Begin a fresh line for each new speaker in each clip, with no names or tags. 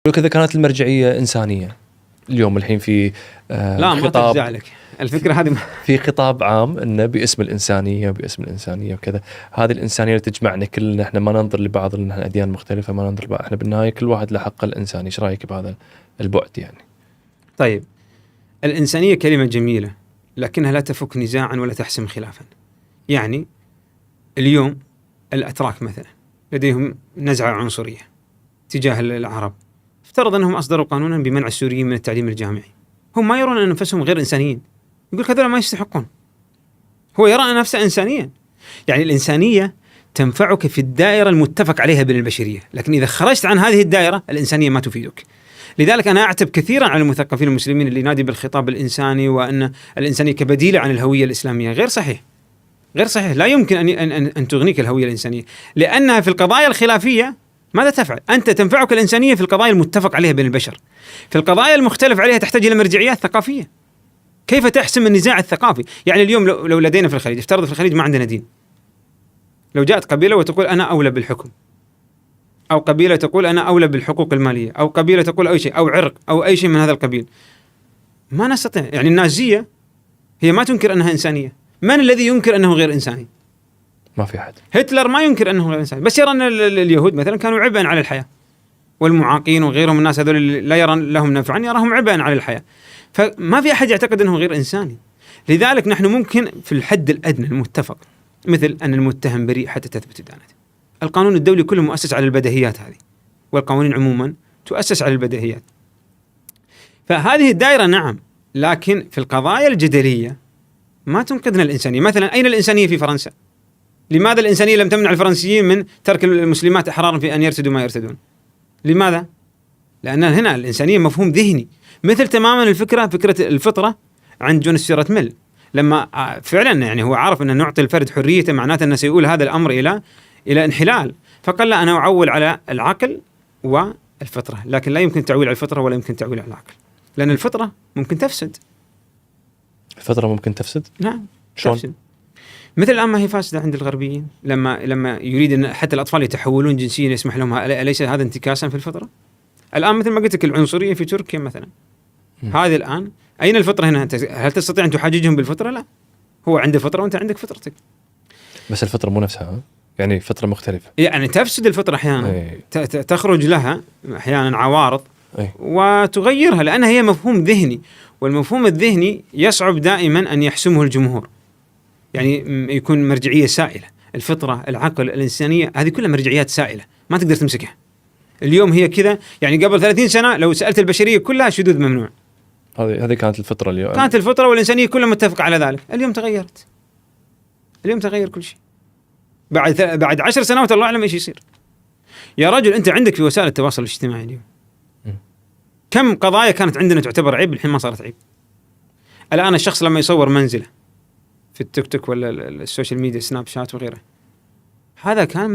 وكذا كانت المرجعية إنسانية. اليوم الحين في
لا ما ترجع لك الفكرة هذه
في خطاب عام إنه باسم الإنسانية وكذا. هذه الإنسانية اللي تجمعنا كلنا، إحنا ما ننظر لبعض لأن إحنا أديان مختلفة، ما ننظر لبعض، إحنا بالنهاية كل واحد له حقه الإنساني. إيش رأيك بهذا البعد يعني؟
طيب الإنسانية كلمة جميلة لكنها لا تفك نزاعا ولا تحسم خلافا. يعني اليوم الأتراك مثلا لديهم نزعة عنصرية تجاه العرب، افترض أنهم أصدروا قانونا بمنع السوريين من التعليم الجامعي، هم ما يرون أن أنفسهم غير إنسانيين، يقول هذول ما يستحقون، هو يرى أن نفسه إنسانيا. يعني الإنسانية تنفعك في الدائرة المتفق عليها بين البشرية، لكن إذا خرجت عن هذه الدائرة الإنسانية ما تفيدك. لذلك أنا أعتب كثيرا على المثقفين المسلمين اللي ينادي بالخطاب الإنساني وأن الإنسانية كبديلة عن الهوية الإسلامية. غير صحيح، غير صحيح. لا يمكن أن تغنيك الهوية الإنسانية، لأنها في القضايا الخلافية ماذا تفعل؟ أنت تنفعك الإنسانية في القضايا المتفق عليها بين البشر، في القضايا المختلف عليها تحتاج إلى مرجعيات ثقافية. كيف تحسم النزاع الثقافي؟ يعني اليوم لو لدينا في الخليج، افترض في الخليج ما عندنا دين، لو جاءت قبيلة وتقول أنا أولى بالحكم، أو قبيلة تقول أنا أولى بالحقوق المالية، أو قبيلة تقول أي شيء، أو عرق أو أي شيء من هذا القبيل، ما نستطيع. يعني النازية هي ما تنكر أنها إنسانية، من الذي ينكر أنه غير إنساني؟
ما في أحد.
هتلر ما ينكر أنه غير إنساني، بس يرى أن اليهود مثلا كانوا عبئا على الحياة، والمعاقين وغيرهم الناس هذول لا يرى لهم نفعا يراهم عبئا على الحياة، فما في أحد يعتقد أنه غير إنساني. لذلك نحن ممكن في الحد الأدنى المتفق، مثل أن المتهم بريء حتى تثبت إدانته. القانون الدولي كله مؤسس على البديهيات هذه، والقوانين عموما تؤسس على البديهيات. فهذه الدائرة نعم، لكن في القضايا الجدلية ما تنقذنا الإنسانية. مثلا أين الإنسانية في فرنسا؟ لماذا الإنسانية لم تمنع الفرنسيين من ترك المسلمات أحرارا في أن يرتدوا ما يرتدون؟ لماذا؟ لأن هنا الإنسانية مفهوم ذهني، مثل تماما فكرة الفطرة عند جون ستيوارت ميل، لما فعلا يعني هو عارف أن نعطي الفرد حريته معناته أنه سيؤول هذا الأمر إلى انحلال، فقال لا، أنا أعول على العقل والفطرة، لكن لا يمكن تعويل على الفطرة ولا يمكن تعويل على العقل، لأن الفطرة ممكن تفسد.
الفطرة ممكن تفسد؟
نعم
شلون؟
تفسد. مثل الآن ما هي فاسدة عند الغربيين، لما يريد أن حتى الأطفال يتحولون جنسيا يسمح لهم، أليس هذا انتكاسا في الفطرة؟ الآن مثل ما قلت لك العنصرية في تركيا مثلا، هذه الآن أين الفطرة هنا؟ هل تستطيع أن تحاججهم بالفطرة؟ لا، هو عنده فطرة وأنت عندك فطرتك.
بس الفطرة مو نفسها، يعني فطرة مختلفة،
يعني تفسد الفطرة أحيانا، تخرج لها أحيانا عوارض وتغيرها، لأنها هي مفهوم ذهني، والمفهوم الذهني يصعب دائما أن يحسمه الجمهور، يعني يكون مرجعية سائلة. الفطرة، العقل، الإنسانية، هذه كلها مرجعيات سائلة ما تقدر تمسكها. اليوم هي كذا، يعني قبل 30 سنة لو سألت البشرية كلها شذوذ ممنوع،
هذه كانت الفطرة. اليوم
كانت الفطرة والإنسانية كلها متفقة على ذلك. اليوم تغيرت، اليوم تغير كل شيء. بعد 10 سنوات الله أعلم إيش يصير. يا رجل أنت عندك في وسائل التواصل الاجتماعي اليوم كم قضايا كانت عندنا تعتبر عيب الحين ما صارت عيب. الآن الشخص لما يصور منزله في التيك توك ولا السوشيال ميديا سناب شات وغيره، هذا كان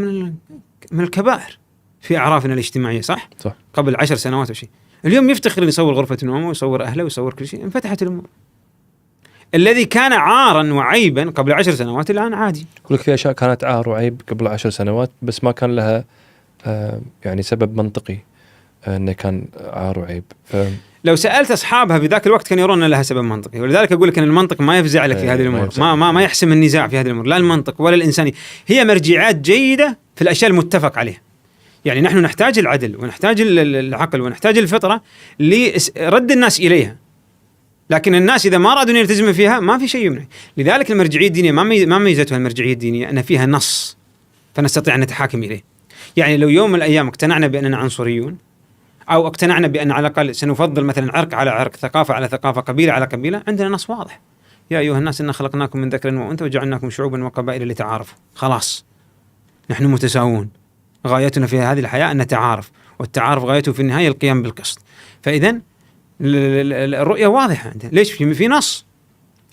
من الكبائر في أعرافنا الاجتماعية، صح؟ قبل 10 سنوات وشيء. اليوم يفتخر أن يصور غرفة نومه ويصور أهله ويصور كل شيء، انفتحت الأمور. الذي كان عارا وعيبا قبل 10 سنوات الآن عادي.
كل في أشياء كانت عار وعيب قبل 10 سنوات بس ما كان لها يعني سبب منطقي أنه كان عار وعيب.
لو سألت أصحابها في ذاك الوقت كانوا يرون لها سبب منطقي، ولذلك أقول لك أن المنطق ما يفزع لك في هذه الأمور، ما يحسم النزاع في هذه الأمور، لا المنطق ولا الإنساني. هي مرجعات جيدة في الأشياء المتفق عليها. يعني نحن نحتاج العدل ونحتاج العقل ونحتاج الفطرة لرد الناس إليها، لكن الناس إذا ما أرادوا أن يلتزموا فيها ما في شيء يمنع. لذلك المرجعية الدينية ما ميزتها المرجعية الدينية أن فيها نص فنستطيع أن نتحاكم إليه. يعني لو يوم من الأيام اقتنعنا بأننا عنصريون، أو اقتنعنا بأن على الأقل سنفضل مثلا عرق على عرق، ثقافة على ثقافة، قبيلة على قبيلة، عندنا نص واضح: يا أيها الناس إنا خلقناكم من ذكر وأنثى وجعلناكم شعوبا وقبائل لتعارفوا. خلاص نحن متساوون، غايتنا في هذه الحياة أن نتعارف، والتعارف غايته في النهاية القيام بالقسط. فإذن الرؤية واضحة عندنا. ليش؟ في نص.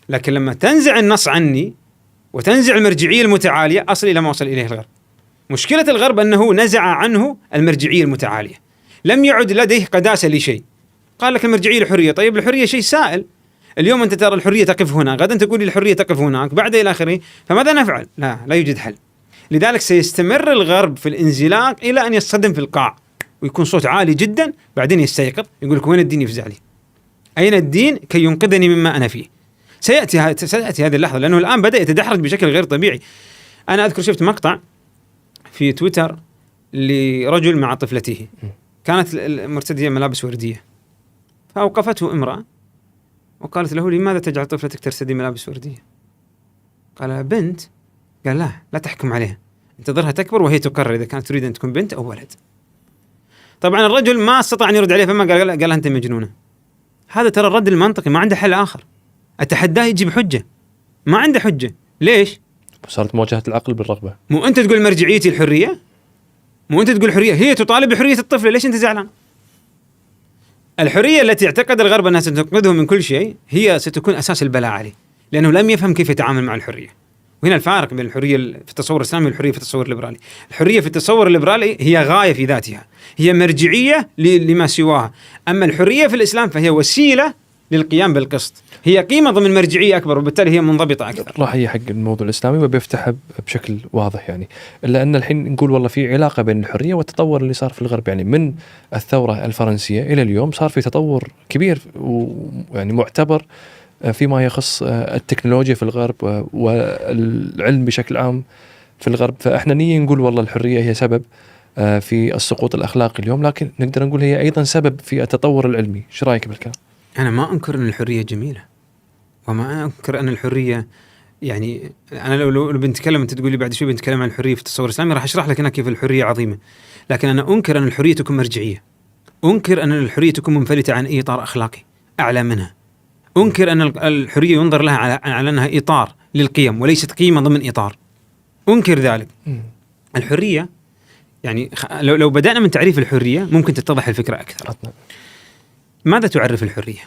لكن لما تنزع النص عني وتنزع المرجعية المتعالية أصل إلى ما وصل إليه الغرب. مشكلة الغرب أنه نزع عنه المرجعية المتعالية، لم يعد لديه قداسة لشيء. قال لك المرجعية الحرية، طيب الحرية شيء سائل. اليوم أنت ترى الحرية تقف هنا، غدا تقول الحرية تقف هناك، بعد إلى آخره. فماذا نفعل؟ لا يوجد حل. لذلك سيستمر الغرب في الانزلاق إلى أن يصطدم في القاع، ويكون صوت عالي جدا، بعدين يستيقظ يقول لك وين الدين يفزع لي؟ أين الدين كي ينقذني مما أنا فيه؟ سيأتي هذه اللحظة، لأنه الآن بدأ يتدحرج بشكل غير طبيعي. أنا أذكر شفت مقطع في تويتر لرجل مع طفلته، كانت مرتدية ملابس وردية، فأوقفته امرأة وقالت له لماذا تجعل طفلتك ترتدي ملابس وردية؟ قال بنت. قال لا تحكم عليها، انتظرها تكبر وهي تقرر إذا كانت تريد أن تكون بنت أو ولد. طبعا الرجل ما استطاع أن يرد عليه، فما قال أنت مجنونة. هذا ترى الرد المنطقي، ما عنده حل آخر. أتحداه يجي بحجة، ما عنده حجة. ليش؟
صارت مواجهة العقل بالرغبة.
مو أنت تقول مرجعيتي الحرية، مو أنت تقول حرية، هي تطالب بحرية الطفل، ليش أنت زعلان؟ الحرية التي اعتقد الغرب أنها ستنقذه من كل شيء هي ستكون أساس البلاء عليه، لأنه لم يفهم كيف يتعامل مع الحرية. وهنا الفارق بين الحرية في التصور الإسلامي والحرية في التصور الليبرالي. الحرية في التصور الليبرالي هي غاية في ذاتها، هي مرجعية لما سواها. أما الحرية في الإسلام فهي وسيلة للقيام بالقسط، هي قيمة ضمن مرجعية أكبر، وبالتالي هي منضبطة أكثر.
راح هي حق الموضوع الإسلامي وبيفتحها بشكل واضح يعني. إلا أن الحين نقول والله في علاقة بين الحرية والتطور اللي صار في الغرب، يعني من الثورة الفرنسية إلى اليوم صار في تطور كبير ويعني معتبر فيما يخص التكنولوجيا في الغرب والعلم بشكل عام في الغرب. فإحنا نيجي نقول والله الحرية هي سبب في السقوط الأخلاقي اليوم، لكن نقدر نقول هي أيضا سبب في التطور العلمي. شو رأيك بالكلام؟
أنا ما أنكر أن الحرية جميلة، وما أنكر أن الحرية يعني أنا لو بنتكلم، أنت تقول لي بعد شوي بنتكلم عن الحرية في التصور الإسلامي، راح أشرح لك أنا كيف الحرية عظيمة. لكن أنا أنكر أن الحرية تكون مرجعية، أنكر أن الحرية تكون منفلتة عن أي إطار أخلاقي أعلى منها، أنكر أن الحرية ينظر لها على أنها إطار للقيم وليست قيمة ضمن إطار، أنكر ذلك. الحرية يعني لو بدأنا من تعريف الحرية ممكن تتضح الفكرة أكثر. ماذا تعرف الحرية؟